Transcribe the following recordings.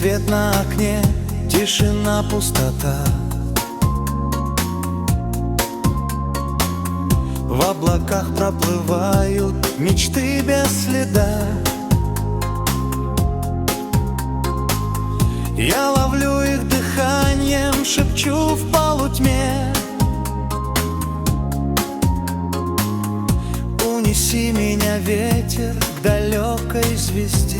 свет на окне, тишина, пустота. В облаках проплывают мечты без следа. Я ловлю их дыханием, шепчу в полутьме: унеси меня, ветер, к далекой звезде.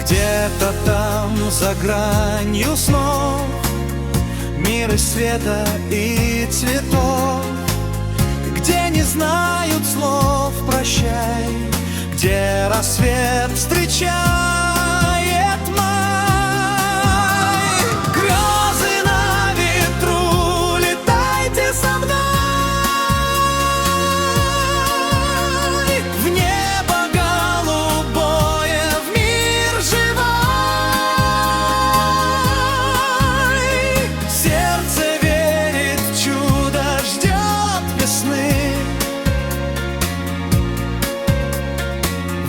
Где-то там, за гранью снов, мир из света и цветов, где не знают слов прощай, где рассвет встречает май. Грезы на ветру, летайте со мной в небо голубое, в мир живой. Сердце верит в чудо, ждет весны.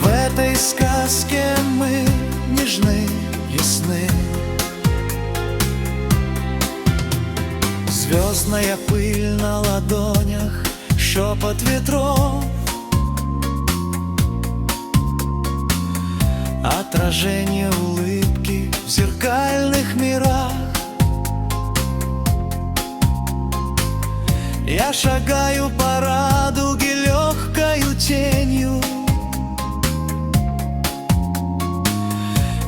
В этой сказке мы нежны, ясны. Звездная пыль на ладонях, шепот ветров, отражение улыбки в зеркальных мирах. Я шагаю по радуге легкою тенью,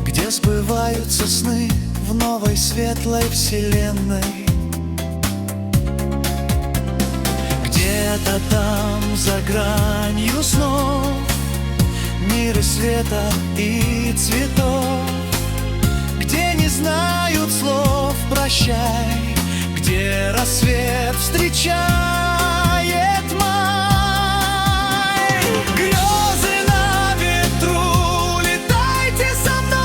где сбываются сны в новой светлой вселенной. Где-то там, за гранью снов, мир из света и цветов, где не знают слов прощай, где рассвет встречает май. Грезы на ветру, летайте со мной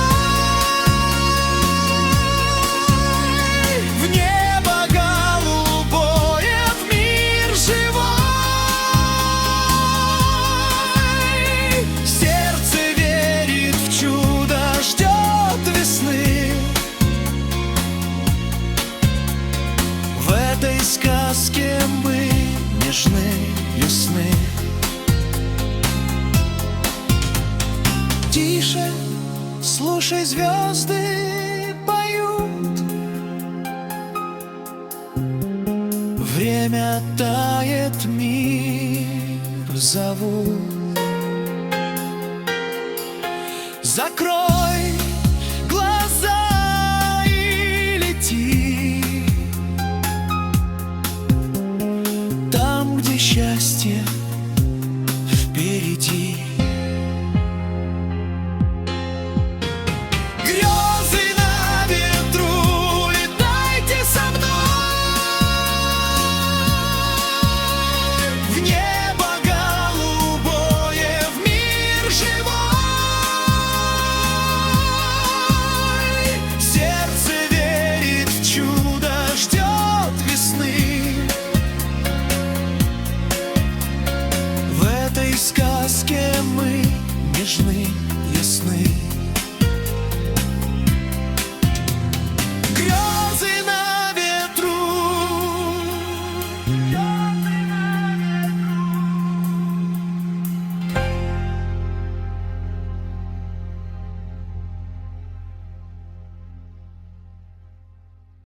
в небо голубое, в мир живой. Сердце верит в чудо, ждет весны. В этой сказке мы нежны, ясны. Тише, слушай, звезды поют. Время тает, мир зовут. Закрой глаза и лети там, где счастье впереди. Грезы на ветру, летайте со мной в небо голубое, в мир живой. Сердце верит в чудо, ждет весны. В этой сказке мы нежны, ясны.